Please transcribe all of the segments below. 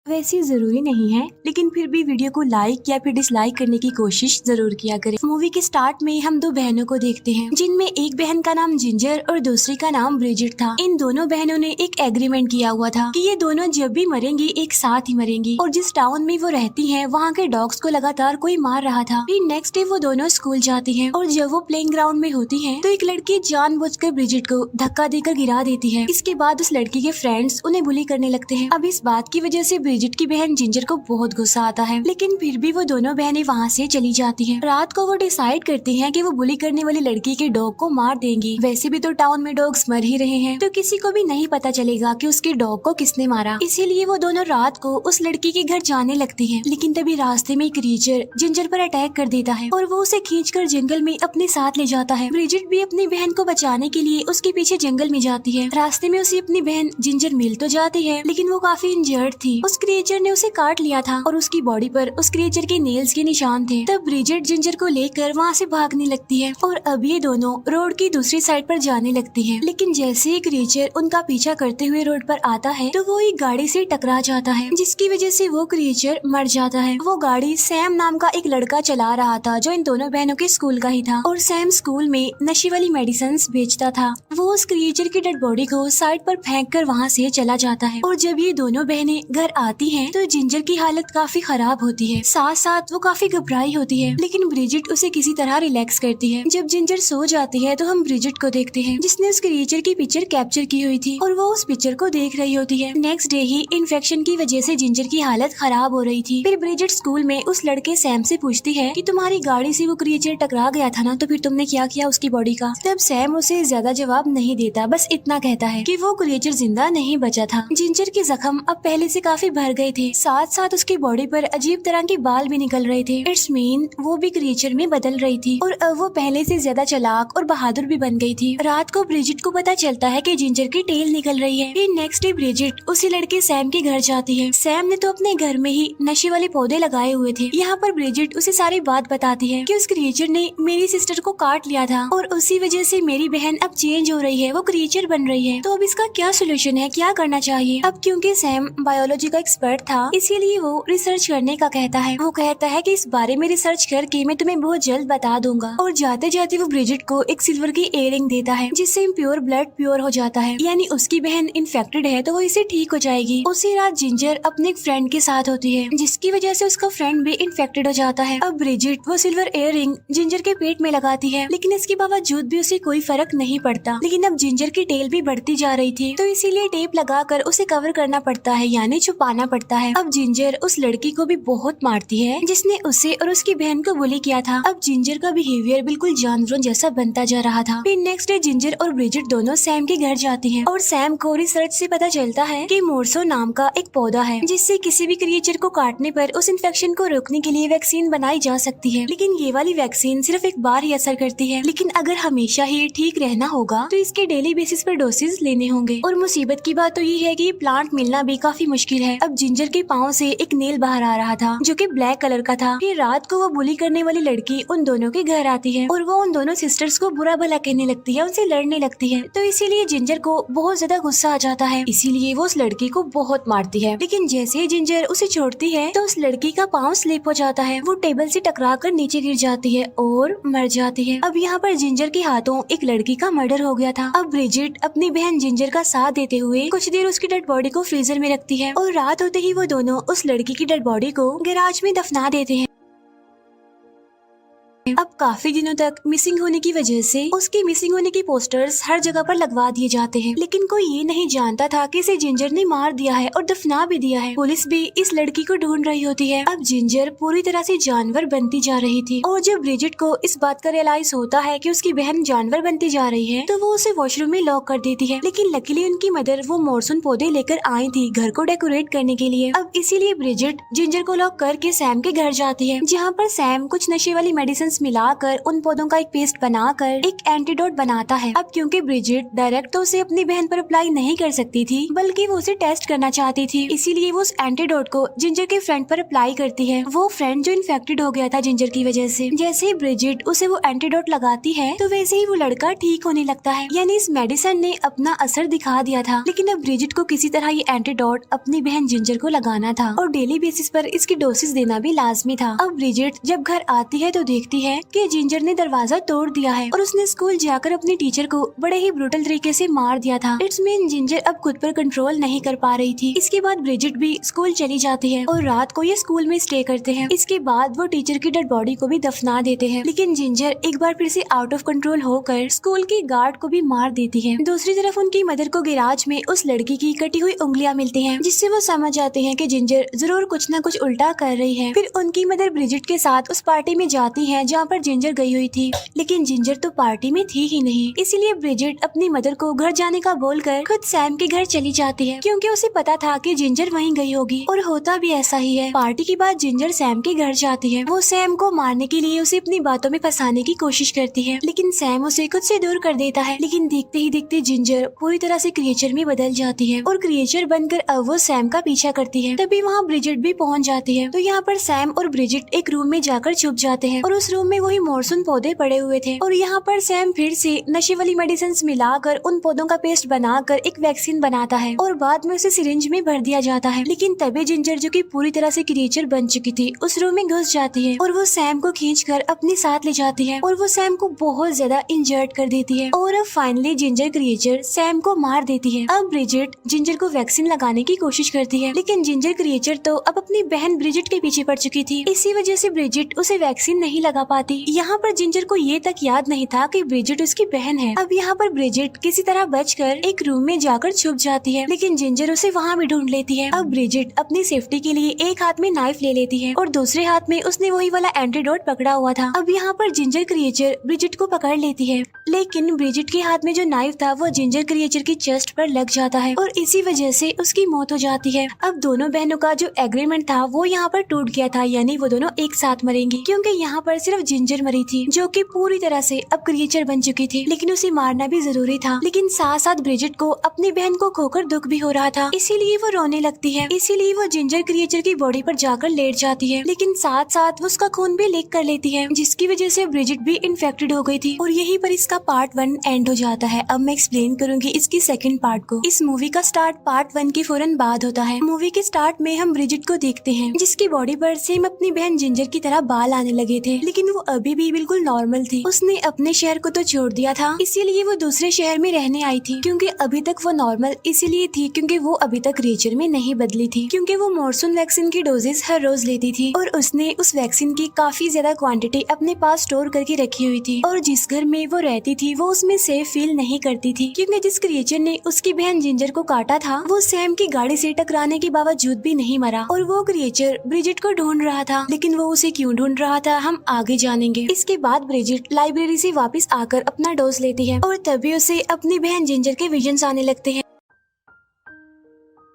वैसे जरूरी नहीं है, लेकिन फिर भी वीडियो को लाइक या फिर डिसलाइक करने की कोशिश जरूर किया करें। मूवी के स्टार्ट में हम दो बहनों को देखते हैं, जिनमें एक बहन का नाम जिंजर और दूसरी का नाम ब्रिजिट था। इन दोनों बहनों ने एक एग्रीमेंट किया हुआ था कि ये दोनों जब भी मरेंगी एक साथ ही मरेंगी। और जिस टाउन में वो रहती हैं, वहाँ के डॉग्स को लगातार कोई मार रहा था। फिर नेक्स्ट डे वो दोनों स्कूल जाती हैं और जब वो प्लेइंग ग्राउंड में होती हैं, तो एक लड़की जानबूझकर ब्रिजिट को धक्का देकर गिरा देती है। इसके बाद उस लड़की के फ्रेंड्स उन्हें बुली करने लगते हैं। अब इस बात की वजह से ब्रिजिट की बहन जिंजर को बहुत गुस्सा आता है, लेकिन फिर भी वो दोनों बहनें वहाँ से चली जाती हैं। रात को वो डिसाइड करती हैं कि वो बुली करने वाली लड़की के डॉग को मार देंगी। वैसे भी तो टाउन में डॉग्स मर ही रहे हैं, तो किसी को भी नहीं पता चलेगा कि उसके डॉग को किसने मारा। इसीलिए वो दोनों रात को उस लड़की के घर जाने लगती हैं। लेकिन तभी रास्ते में एक क्रीचर जिंजर पर अटैक कर देता है और वो उसे खींचकर जंगल में अपने साथ ले जाता है। ब्रिजिट भी अपनी बहन को बचाने के लिए उसके पीछे जंगल में जाती है। रास्ते में उसे अपनी बहन जिंजर मिल तो जाती है, लेकिन वो काफी इंजर्ड थी। उस क्रिएचर ने उसे काट लिया था और उसकी बॉडी पर उस क्रिएचर के नेल्स के निशान थे। तब ब्रिजिट जिंजर को लेकर वहाँ से भागने लगती है और अब ये दोनों रोड की दूसरी साइड पर जाने लगती हैं। लेकिन जैसे ही क्रिएचर उनका पीछा करते हुए रोड पर आता है, तो वो एक गाड़ी से टकरा जाता है, जिसकी वजह से वो क्रिएचर मर जाता है। वो गाड़ी सैम नाम का एक लड़का चला रहा था, जो इन दोनों बहनों के स्कूल का ही था। और सैम स्कूल में नशे वाली मेडिसिन बेचता था। वो उस क्रिएचर की डेड बॉडी को साइड पर फेंक कर वहाँ से चला जाता है। और जब ये दोनों बहनें घर आती हैं, तो जिंजर की हालत काफी खराब होती है। साथ साथ वो काफी घबराई होती है, लेकिन ब्रिजिट उसे किसी तरह रिलैक्स करती है। जब जिंजर सो जाती है, तो हम ब्रिजिट को देखते हैं, जिसने उस क्रिएचर की पिक्चर कैप्चर की हुई थी और वो उस पिक्चर को देख रही होती है। नेक्स्ट डे ही इन्फेक्शन की वजह से जिंजर की हालत खराब हो रही थी। फिर ब्रिजिट स्कूल में उस लड़के सैम से पूछती है कि तुम्हारी गाड़ी से वो क्रिएचर टकरा गया था ना, तो फिर तुमने क्या किया उसकी बॉडी का। तब सैम उसे ज्यादा जवाब नहीं देता, बस इतना कहता है कि वो क्रिएचर जिंदा नहीं बचा था। जिंजर के जख्म अब पहले से काफी भर गए थे, साथ साथ उसकी बॉडी पर अजीब तरह के बाल भी निकल रहे थे। इट्स मीन वो भी क्रिएचर में बदल रही थी और अब वो पहले से ज्यादा चालाक और बहादुर भी बन गई थी। रात को ब्रिजिट को पता चलता है कि जिंजर की टेल निकल रही है। फिर नेक्स्ट डे ब्रिजिट उसी लड़के सैम के घर जाती है। सैम ने तो अपने घर में ही नशे वाले पौधे लगाए हुए थे। यहाँ पर ब्रिजिट उसे सारी बात बताती है कि उस क्रिएचर ने मेरी सिस्टर को काट लिया था और उसी वजह से मेरी बहन अब चेंज हो रही है, वो क्रिएचर बन रही है। तो अब इसका क्या सोल्यूशन है, क्या करना चाहिए। अब क्योंकि सैम बायोलॉजी का एक्सपर्ट था, इसीलिए वो रिसर्च करने का कहता है। वो कहता है कि इस बारे में रिसर्च करके मैं तुम्हें बहुत जल्द बता दूंगा। और जाते जाते वो ब्रिजिट को एक सिल्वर की इयररिंग देता है, जिससे इम्प्योर ब्लड प्योर हो जाता है, यानी उसकी बहन इन्फेक्टेड है तो वो इसे ठीक हो जाएगी। उसी रात जिंजर अपने एक फ्रेंड के साथ होती है, जिसकी वजह से उसका फ्रेंड भी इन्फेक्टेड हो जाता है। अब ब्रिजिट वो सिल्वर इयररिंग जिंजर के पेट में लगाती है, लेकिन इसके बावजूद भी उसे कोई फर्क नहीं पड़ता। लेकिन अब जिंजर की टेल भी बढ़ती जा रही थी, तो इसीलिए टेप लगाकर उसे कवर करना पड़ता है, यानी छुपाना पड़ता है। अब जिंजर उस लड़की को भी बहुत मारती है, जिसने उसे और उसकी बहन को बुली किया था। अब जिंजर का बिहेवियर बिल्कुल जानवरों जैसा बनता जा रहा था। फिर नेक्स्ट डे जिंजर और ब्रिजिट दोनों सैम के घर जाती हैं और सैम को रिसर्च से पता चलता है कि मोरसो नाम का एक पौधा है, जिससे किसी भी क्रिएचर को काटने पर उस इन्फेक्शन को रोकने के लिए वैक्सीन बनाई जा सकती है। लेकिन ये वाली वैक्सीन सिर्फ एक बार ही असर करती है, लेकिन अगर हमेशा ही ठीक रहना होगा तो इसके डेली बेसिस पर डोसेज लेने होंगे। और मुसीबत की बात तो ये है कि प्लांट मिलना भी काफी मुश्किल है। अब जिंजर के पाँव से एक नेल बाहर आ रहा था, जो कि ब्लैक कलर का था। फिर रात को वो बुली करने वाली लड़की उन दोनों के घर आती है और वो उन दोनों सिस्टर्स को बुरा भला कहने लगती है, उनसे लड़ने लगती है। तो इसीलिए जिंजर को बहुत ज्यादा गुस्सा आ जाता है, इसीलिए वो उस लड़की को बहुत मारती है। लेकिन जैसे ही जिंजर उसे छोड़ती है, तो उस लड़की का पाँव स्लिप हो जाता है। वो टेबल से टकराकर नीचे गिर जाती है और मर जाती है। अब यहाँ पर जिंजर के हाथों एक लड़की का मर्डर हो गया था। अब ब्रिजिट अपनी बहन जिंजर का साथ देते हुए कुछ देर उसकी डेड बॉडी को फ्रीजर में रखती है और रात होते ही वो दोनों उस लड़की की डेड बॉडी को गैराज में दफना देते हैं। अब काफी दिनों तक मिसिंग होने की वजह से उसके मिसिंग होने की पोस्टर्स हर जगह पर लगवा दिए जाते हैं, लेकिन कोई ये नहीं जानता था कि इसे जिंजर ने मार दिया है और दफना भी दिया है। पुलिस भी इस लड़की को ढूंढ रही होती है। अब जिंजर पूरी तरह से जानवर बनती जा रही थी और जब ब्रिजिट को इस बात का रियलाइज होता है कि उसकी बहन जानवर बनती जा रही है, तो वो उसे वॉशरूम में लॉक कर देती है। लेकिन लकीली उनकी मदर वो मॉनसून पौधे लेकर आई थी घर को डेकोरेट करने के लिए। अब इसीलिए ब्रिजिट जिंजर को लॉक करके सैम के घर जाती है, जहाँ पर सैम कुछ नशे वाली मेडिसिन मेडिसिन्स मिलाकर उन पौधों का एक पेस्ट बनाकर एक एंटीडोट बनाता है। अब क्योंकि ब्रिजिट डायरेक्ट तो उसे अपनी बहन पर अप्लाई नहीं कर सकती थी, बल्कि वो उसे टेस्ट करना चाहती थी, इसीलिए वो उस एंटीडोट को जिंजर के फ्रेंड पर अप्लाई करती है। वो फ्रेंड जो इन्फेक्टेड हो गया था जिंजर की वजह से। जैसे ही ब्रिजिट उसे वो एंटीडोट लगाती है तो वैसे ही वो लड़का ठीक होने लगता है, यानी इस मेडिसिन ने अपना असर दिखा दिया था। लेकिन अब ब्रिजिट को किसी तरह ये एंटीडोट अपनी बहन जिंजर को लगाना था और डेली बेसिस पर इसकी डोसेस देना भी लाजमी था। अब ब्रिजिट जब घर आती है तो देखती है कि जिंजर ने दरवाजा तोड़ दिया है और उसने स्कूल जाकर अपनी टीचर को बड़े ही ब्रूटल तरीके से मार दिया था। इट्स मीन जिंजर अब खुद पर कंट्रोल नहीं कर पा रही थी। इसके बाद ब्रिजिट भी स्कूल चली जाती है और रात को ये स्कूल में स्टे करते हैं। इसके बाद वो टीचर की डेड बॉडी को भी दफना देते हैं। लेकिन जिंजर एक बार फिर से आउट ऑफ कंट्रोल होकर स्कूल की गार्ड को भी मार देती है। दूसरी तरफ उनकी मदर को गैराज में उस लड़की की कटी हुई उंगलियां मिलती हैं, जिससे वो समझ जाते हैं कि जिंजर जरूर कुछ न कुछ उल्टा कर रही है। फिर उनकी मदर ब्रिजिट के साथ उस पार्टी में जाती है जहाँ पर जिंजर गई हुई थी, लेकिन जिंजर तो पार्टी में थी ही नहीं। इसीलिए ब्रिजिट अपनी मदर को घर जाने का बोलकर खुद सैम के घर चली जाती है, क्योंकि उसे पता था कि जिंजर वहीं गई होगी। और होता भी ऐसा ही है। पार्टी के बाद जिंजर सैम के घर जाती है। वो सैम को मारने के लिए उसे अपनी बातों में फंसाने की कोशिश करती है, लेकिन सैम उसे खुद से दूर कर देता है। लेकिन देखते ही देखते जिंजर पूरी तरह से क्रिएचर में बदल जाती है और क्रिएचर बनकर अब वो सैम का पीछा करती है। तभी वहाँ ब्रिजिट भी पहुँच जाती है। तो यहाँ पर सैम और ब्रिजिट एक रूम में जाकर छुप जाते हैं और उस रूम में वही मॉनसून पौधे पड़े हुए थे। और यहाँ पर सैम फिर से नशे वाली मेडिसिन मिलाकर उन पौधों का पेस्ट बनाकर एक वैक्सीन बनाता है और बाद में उसे सिरिंज में भर दिया जाता है। लेकिन तभी जिंजर, जो कि पूरी तरह से क्रिएचर बन चुकी थी, उस रूम में घुस जाती है और वो सैम को खींचकर अपने साथ ले जाती है और वो सैम को बहुत ज्यादा इंजर्ड कर देती है। और अब फाइनली जिंजर क्रिएचर सैम को मार देती है। अब ब्रिजिट जिंजर को वैक्सीन लगाने की कोशिश करती है, लेकिन जिंजर क्रिएचर तो अब अपनी बहन ब्रिजिट के पीछे पड़ चुकी थी। इसी वजह से ब्रिजिट उसे वैक्सीन नहीं लगा पाती। यहाँ पर जिंजर को ये तक याद नहीं था कि ब्रिजिट उसकी बहन है। अब यहाँ पर ब्रिजिट किसी तरह बचकर एक रूम में जाकर छुप जाती है, लेकिन जिंजर उसे वहाँ भी ढूंढ लेती है। अब ब्रिजिट अपनी सेफ्टी के लिए एक हाथ में नाइफ ले लेती है और दूसरे हाथ में उसने वही वाला एंटीडोट पकड़ा हुआ था। अब यहाँ पर जिंजर क्रिएचर ब्रिजिट को पकड़ लेती है, लेकिन ब्रिजिट के हाथ में जो नाइफ था वो जिंजर क्रिएचर की चेस्ट पर लग जाता है और इसी वजह से उसकी मौत हो जाती है। अब दोनों बहनों का जो एग्रीमेंट था वो यहाँ पर टूट गया था, यानी वो दोनों एक साथ मरेंगी, क्योंकि यहाँ पर सिर्फ जिंजर मरी थी, जो कि पूरी तरह से अब क्रिएचर बन चुकी थी। लेकिन उसे मारना भी जरूरी था। लेकिन साथ साथ ब्रिजिट को अपनी बहन को खोकर दुख भी हो रहा था, इसीलिए वो रोने लगती है। इसीलिए वो जिंजर क्रिएचर की बॉडी पर जाकर लेट जाती है, लेकिन साथ साथ वो उसका खून भी लीक कर लेती है, जिसकी वजह से ब्रिजिट भी इन्फेक्टेड हो गई थी। और यहीं पर इसका पार्ट 1 एंड हो जाता है। अब मैं एक्सप्लेन करूंगी इसकी सेकंड पार्ट को। इस मूवी का स्टार्ट पार्ट 1 के फौरन बाद होता है। मूवी के स्टार्ट में हम ब्रिजिट को देखते हैं, जिसकी बॉडी पर सेम अपनी बहन जिंजर की तरह बाल आने लगे थे, लेकिन वो अभी भी बिल्कुल नॉर्मल थी। उसने अपने शहर को तो छोड़ दिया था, इसीलिए वो दूसरे शहर में रहने आई थी, क्योंकि अभी तक वो नॉर्मल इसीलिए थी क्योंकि वो अभी तक क्रिएचर में नहीं बदली थी, क्योंकि वो मॉनसून वैक्सीन की डोजेस हर रोज लेती थी और उसने उस वैक्सीन की काफी ज्यादा क्वांटिटी अपने पास स्टोर करके रखी हुई थी। और जिस घर में वो रहती थी वो उसमें सेफ फील नहीं करती थी, क्योंकि जिस क्रिएचर ने उसकी बहन जिंजर को काटा था वो सैम की गाड़ी से टकराने के बावजूद भी नहीं मरा। और वो क्रिएचर ब्रिजिट को ढूंढ रहा था, लेकिन वो उसे क्यों ढूंढ रहा था हम आगे जानेंगे। इसके बाद ब्रिजिट लाइब्रेरी से वापस आकर अपना डोज लेती है और तभी उसे अपनी बहन जिंजर के विजन्स आने लगते हैं।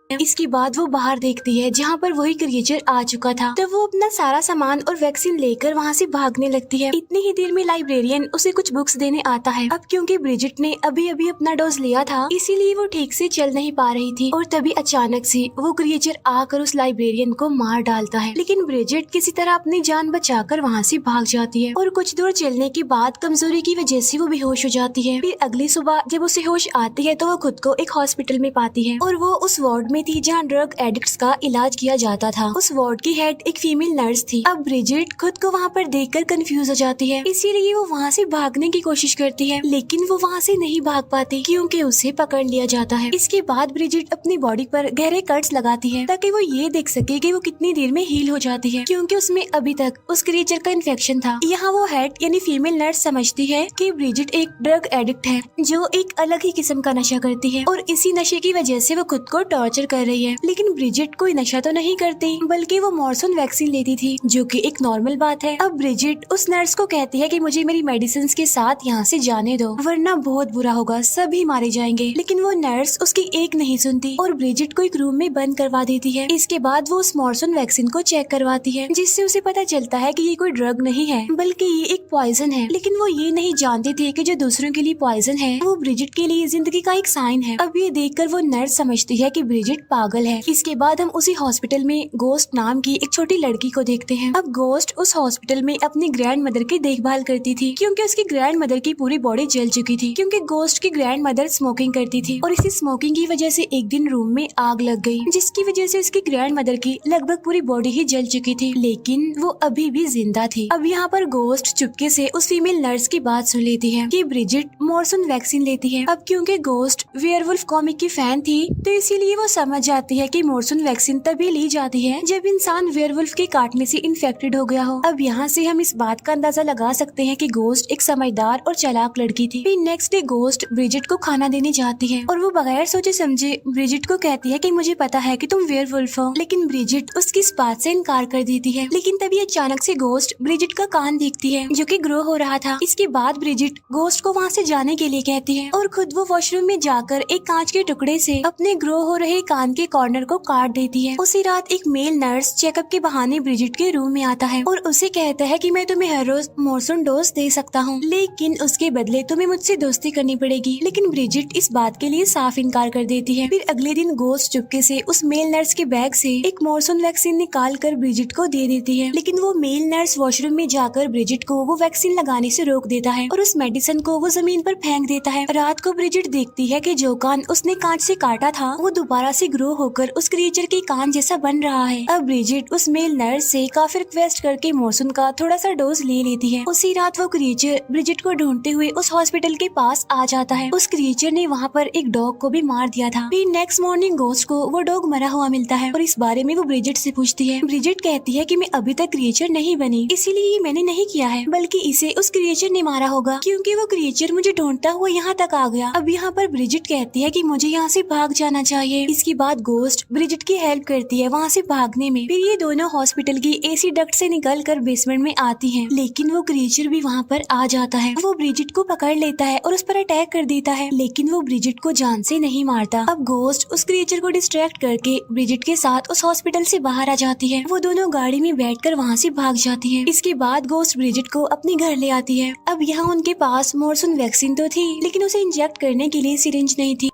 इसके बाद वो बाहर देखती है जहाँ पर वही क्रिएचर आ चुका था। तो वो अपना सारा सामान और वैक्सीन लेकर वहाँ से भागने लगती है। इतनी ही देर में लाइब्रेरियन उसे कुछ बुक्स देने आता है। अब क्योंकि ब्रिजिट ने अभी अभी अपना डोज लिया था, इसीलिए वो ठीक से चल नहीं पा रही थी और तभी अचानक से वो क्रिएचर आकर उस लाइब्रेरियन को मार डालता है। लेकिन ब्रिजिट किसी तरह अपनी जान बचाकर वहाँ से भाग जाती है और कुछ दूर चलने के बाद कमजोरी की वजह से वो बेहोश हो जाती है। फिर अगली सुबह जब उसे होश आती है तो वो खुद को एक हॉस्पिटल में पाती है और वो उस वार्ड में थी जहाँ ड्रग एडिक्ट्स का इलाज किया जाता था। उस वार्ड की हेड एक फीमेल नर्स थी। अब ब्रिजिट खुद को वहाँ पर देखकर कंफ्यूज हो जाती है, इसीलिए वो वहाँ से भागने की कोशिश करती है, लेकिन वो वहाँ से नहीं भाग पाती क्योंकि उसे पकड़ लिया जाता है। इसके बाद ब्रिजिट अपनी बॉडी पर गहरे कट्स लगाती है ताकि वो ये देख सके कि वो कितनी देर में हील हो जाती है, क्योंकि उसमें अभी तक उस क्रिएचर का इन्फेक्शन था। यहाँ वो हेड यानी फीमेल नर्स समझती है कि ब्रिजिट एक ड्रग एडिक्ट है जो एक अलग ही किस्म का नशा करती है और इसी नशे की वजह से वो खुद को टॉर्चर टॉर्चर कर रही है। लेकिन ब्रिजिट कोई नशा तो नहीं करती, बल्कि वो मॉर्सन वैक्सीन लेती थी, जो कि एक नॉर्मल बात है। अब ब्रिजिट उस नर्स को कहती है कि मुझे मेरी मेडिसिन के साथ यहाँ से जाने दो, वरना बहुत बुरा होगा, सभी मारे जाएंगे। लेकिन वो नर्स उसकी एक नहीं सुनती और ब्रिजिट को एक रूम में बंद करवा देती है। इसके बाद वो उस मॉर्सन वैक्सीन को चेक करवाती है, जिससे उसे पता चलता है कि ये कोई ड्रग नहीं है, बल्कि ये एक पॉइजन है। लेकिन वो ये नहीं जानते थे कि जो दूसरों के लिए पॉइजन है वो ब्रिजिट के लिए जिंदगी का एक साइन है। अब ये देखकर वो नर्स समझती है कि ब्रिजिट पागल है। इसके बाद हम उसी हॉस्पिटल में गोस्ट नाम की एक छोटी लड़की को देखते हैं। अब गोस्ट उस हॉस्पिटल में अपनी ग्रैंड मदर की देखभाल करती थी, क्योंकि उसकी ग्रैंड मदर की पूरी बॉडी जल चुकी थी, क्योंकि गोस्ट की ग्रैंड मदर स्मोकिंग करती थी और इसी स्मोकिंग की वजह से एक दिन रूम में आग लग गई, जिसकी वजह से उसकी ग्रैंड मदर की लगभग पूरी बॉडी ही जल चुकी थी, लेकिन वो अभी भी जिंदा थी। अब यहाँ पर गोस्ट चुपके से उस फीमेल नर्स की बात सुन लेती है कि ब्रिजिट मॉर्सन वैक्सीन लेती है। अब क्योंकि गोस्ट वेयरवुल्फ कॉमिक की फैन थी, तो इसीलिए वो समझ जाती है कि मॉर्सन वैक्सीन तभी ली जाती है जब इंसान वेयरवुल्फ के काटने से इन्फेक्टेड हो गया हो। अब यहाँ से हम इस बात का अंदाजा लगा सकते हैं कि गोस्ट एक समझदार और चालाक लड़की थी। फिर नेक्स्ट डे गोस्ट ब्रिजिट को खाना देने जाती है और वो बगैर सोचे समझे ब्रिजिट को कहती है कि मुझे पता है कि तुम वेयरवुल्फ हो, लेकिन ब्रिजिट उसकी इस बात से इनकार कर देती है। लेकिन तभी अचानक से गोस्ट ब्रिजिट का कान देखती है, जो कि ग्रो हो रहा था। इसके बाद ब्रिजिट गोस्ट को वहाँ से जाने के लिए कहती है और खुद वो वॉशरूम में जाकर एक कांच के टुकड़े से अपने ग्रो हो रहे कान के कॉर्नर को काट देती है। उसी रात एक मेल नर्स चेकअप के बहाने ब्रिजिट के रूम में आता है और उसे कहता है कि मैं तुम्हें हर रोज मॉर्सन डोज दे सकता हूँ, लेकिन उसके बदले तुम्हें मुझसे दोस्ती करनी पड़ेगी। लेकिन ब्रिजिट इस बात के लिए साफ इनकार कर देती है। फिर अगले दिन गोस्ट चुपके से उस मेल नर्स के बैग से एक मॉर्सन वैक्सीन निकाल कर ब्रिजिट को दे देती है, लेकिन वो मेल नर्स वॉशरूम में जाकर ब्रिजिट को वो वैक्सीन लगाने से रोक देता है और उस मेडिसिन को वो जमीन पर फेंक देता है। रात को ब्रिजिट देखती है कि जो कान उसने कांच से काटा था वो दोबारा से ग्रो होकर उस क्रिएचर के कान जैसा बन रहा है। अब ब्रिजिट उस मेल नर्स से काफी रिक्वेस्ट करके मॉर्सन का थोड़ा सा डोज ले लेती है। उसी रात वो क्रिएचर ब्रिजिट को ढूंढते हुए उस हॉस्पिटल के पास आ जाता है। उस क्रिएचर ने वहाँ पर एक डॉग को भी मार दिया था। फिर नेक्स्ट मॉर्निंग गोस्ट को वो डॉग मरा हुआ मिलता है और इस बारे में वो ब्रिजिट से पूछती है। ब्रिजिट कहती है कि मैं अभी तक क्रिएचर नहीं बनी, इसीलिए ये मैंने नहीं किया है, बल्कि इसे उस क्रिएचर ने मारा होगा, क्योंकि वो क्रिएचर मुझे ढूंढता हुआ यहाँ तक आ गया। अब यहाँ पर ब्रिजिट कहती है कि मुझे यहाँ से भाग जाना चाहिए। इसके बाद गोस्ट ब्रिजिट की हेल्प करती है वहाँ से भागने में। फिर ये दोनों हॉस्पिटल की एसी डक्ट से निकल कर बेसमेंट में आती हैं, लेकिन वो क्रिएचर भी वहाँ पर आ जाता है। वो ब्रिजिट को पकड़ लेता है और उस पर अटैक कर देता है, लेकिन वो ब्रिजिट को जान से नहीं मारता। अब गोस्ट उस क्रिएचर को डिस्ट्रैक्ट करके ब्रिजिट के साथ उस हॉस्पिटल से बाहर आ जाती है। वो दोनों गाड़ी में बैठकर वहाँ से भाग जाती है। इसके बाद गोस्ट ब्रिजिट को अपने घर ले आती है। अब यहाँ उनके पास मॉर्सन वैक्सीन तो थी, लेकिन उसे इंजेक्ट करने के लिए सिरिंज नहीं थी।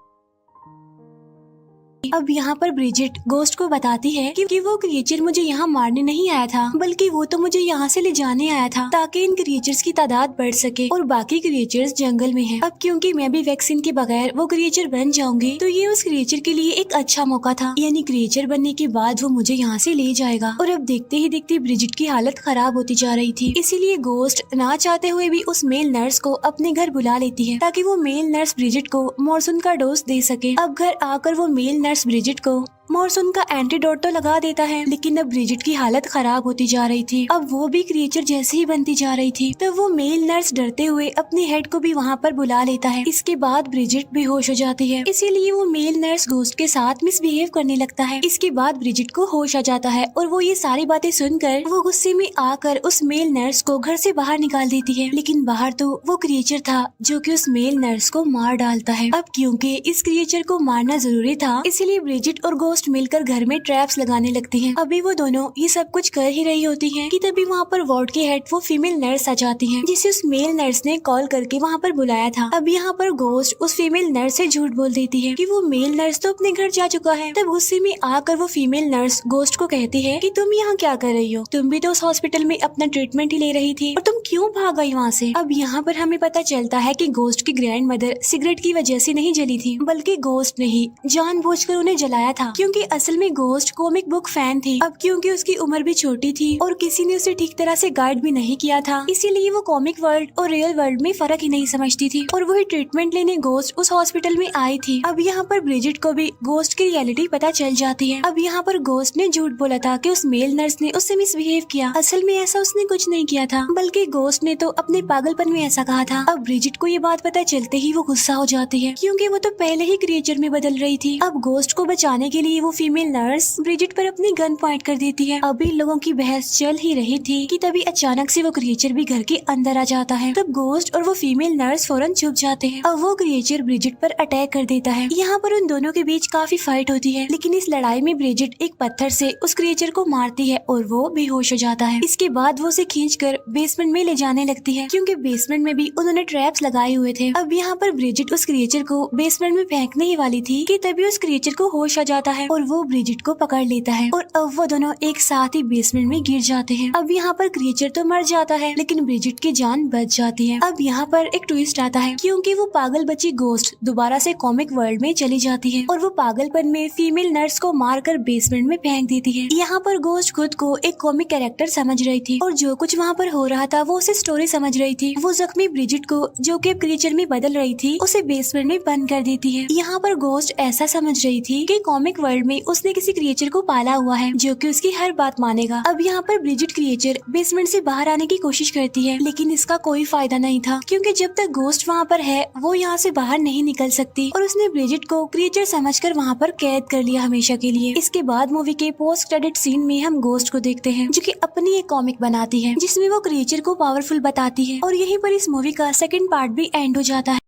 अब यहाँ पर ब्रिजिट गोस्ट को बताती है कि वो क्रिएचर मुझे यहाँ मारने नहीं आया था, बल्कि वो तो मुझे यहाँ से ले जाने आया था ताकि इन क्रिएचर्स की तादाद बढ़ सके और बाकी क्रिएचर्स जंगल में हैं। अब क्योंकि मैं भी वैक्सीन के बगैर वो क्रिएचर बन जाऊंगी, तो ये उस क्रिएचर के लिए एक अच्छा मौका था, यानी क्रिएचर बनने के बाद वो मुझे यहाँ से ले जाएगा। और अब देखते ही देखते ब्रिजिट की हालत खराब होती जा रही थी, इसीलिए गोस्ट ना चाहते हुए भी उस मेल नर्स को अपने घर बुला लेती है ताकि वो मेल नर्स ब्रिजिट को मॉर्सन का डोज दे सके। अब घर आकर वो मेल नर्स ब्रिजिट को मॉर्सन का एंटीडोट तो लगा देता है, लेकिन अब ब्रिजिट की हालत खराब होती जा रही थी। अब वो भी क्रिएचर जैसे ही बनती जा रही थी। तो वो मेल नर्स डरते हुए अपनी हेड को भी वहाँ पर बुला लेता है। इसके बाद ब्रिजिट बेहोश हो जाती है, इसीलिए वो मेल नर्स गोस्ट के साथ मिसबिहेव करने लगता है। इसके बाद ब्रिजिट को होश आ जाता है और वो ये सारी बातें सुनकर वो गुस्से में आकर उस मेल नर्स को घर से बाहर निकाल देती है, लेकिन बाहर तो वो क्रिएचर था जो कि उस मेल नर्स को मार डालता है। अब क्योंकि इस क्रिएचर को मारना जरूरी था, इसीलिए ब्रिजिट और गोस्ट मिलकर घर में ट्रैप्स लगाने लगती हैं। अभी वो दोनों ये सब कुछ कर ही रही होती हैं कि तभी वहाँ पर वार्ड की हेड वो फीमेल नर्स आ जाती हैं, जिसे उस मेल नर्स ने कॉल करके वहाँ पर बुलाया था। अब यहाँ पर गोस्ट उस फीमेल नर्स से झूठ बोल देती है कि वो मेल नर्स तो अपने घर जा चुका है। तब गुस्से में आकर वो फीमेल नर्स गोस्ट को कहती है कि तुम यहाँ क्या कर रही हो, तुम भी तो उस हॉस्पिटल में अपना ट्रीटमेंट ही ले रही थी और तुम क्यों भाग गई वहाँ से। अब यहाँ पर हमें पता चलता है कि गोस्ट की ग्रैंड मदर सिगरेट की वजह से नहीं जली थी, बल्कि गोस्ट ने ही जानबूझकर उन्हें जलाया था, क्योंकि असल में गोस्ट कॉमिक बुक फैन थी। अब क्योंकि उसकी उम्र भी छोटी थी और किसी ने उसे ठीक तरह से गाइड भी नहीं किया था, इसीलिए वो कॉमिक वर्ल्ड और रियल वर्ल्ड में फर्क ही नहीं समझती थी और वही ट्रीटमेंट लेने गोस्ट उस हॉस्पिटल में आई थी। अब यहाँ पर ब्रिजिट को भी गोस्ट की रियलिटी पता चल जाती है। अब यहाँ पर गोस्ट ने झूठ बोला था कि उस मेल नर्स ने उससे मिसबिहेव किया। असल में ऐसा उसने कुछ नहीं किया था, बल्कि गोस्ट ने तो अपने पागलपन में ऐसा कहा था। अब ब्रिजिट को ये बात पता चलते ही वो गुस्सा हो जाती है, क्योंकि वो तो पहले ही क्रिएचर में बदल रही थी। अब गोस्ट को बचाने के लिए ही वो फीमेल नर्स ब्रिजिट पर अपनी गन पॉइंट कर देती है। अभी लोगों की बहस चल ही रही थी कि तभी अचानक से वो क्रिएचर भी घर के अंदर आ जाता है। तब गोस्ट और वो फीमेल नर्स फौरन छुप जाते हैं। अब वो क्रिएचर ब्रिजिट पर अटैक कर देता है। यहाँ पर उन दोनों के बीच काफी फाइट होती है, लेकिन इस लड़ाई में ब्रिजिट एक पत्थर से उस क्रिएचर को मारती है और वो बेहोश हो जाता है। इसके बाद वो उसे खींचकर बेसमेंट में ले जाने लगती है, क्योंकि बेसमेंट में भी उन्होंने ट्रैप्स लगाए हुए थे। अब यहाँ पर ब्रिजिट उस क्रिएचर को बेसमेंट में फेंकने ही वाली थी कि तभी उस क्रिएचर को होश आ जाता है और वो ब्रिजिट को पकड़ लेता है और अब वो दोनों एक साथ ही बेसमेंट में गिर जाते हैं। अब यहाँ पर क्रिएचर तो मर जाता है, लेकिन ब्रिजिट की जान बच जाती है। अब यहाँ पर एक ट्विस्ट आता है, क्योंकि वो पागल बच्ची गोस्ट दोबारा से कॉमिक वर्ल्ड में चली जाती है और वो पागलपन में फीमेल नर्स को मारकर बेसमेंट में फेंक देती है। यहाँ पर गोस्ट खुद को एक कॉमिक कैरेक्टर समझ रही थी और जो कुछ वहाँ पर हो रहा था वो उसे स्टोरी समझ रही थी। वो जख्मी ब्रिजिट को, जो कि क्रिएचर में बदल रही थी, उसे बेसमेंट में बंद कर देती है। यहाँ पर गोस्ट ऐसा समझ रही थी कि कॉमिक वर्ल्ड में उसने किसी क्रिएचर को पाला हुआ है जो कि उसकी हर बात मानेगा। अब यहाँ पर ब्रिजिट क्रिएचर बेसमेंट से बाहर आने की कोशिश करती है, लेकिन इसका कोई फायदा नहीं था, क्योंकि जब तक गोस्ट वहाँ पर है वो यहाँ से बाहर नहीं निकल सकती और उसने ब्रिजिट को क्रिएचर समझकर वहाँ पर कैद कर लिया हमेशा के लिए। इसके बाद मूवी के पोस्ट क्रेडिट सीन में हम गोस्ट को देखते हैं, जो कि अपनी एक कॉमिक बनाती है जिसमें वो क्रिएचर को पावरफुल बताती है और यहीं पर इस मूवी का सेकंड पार्ट भी एंड हो जाता है।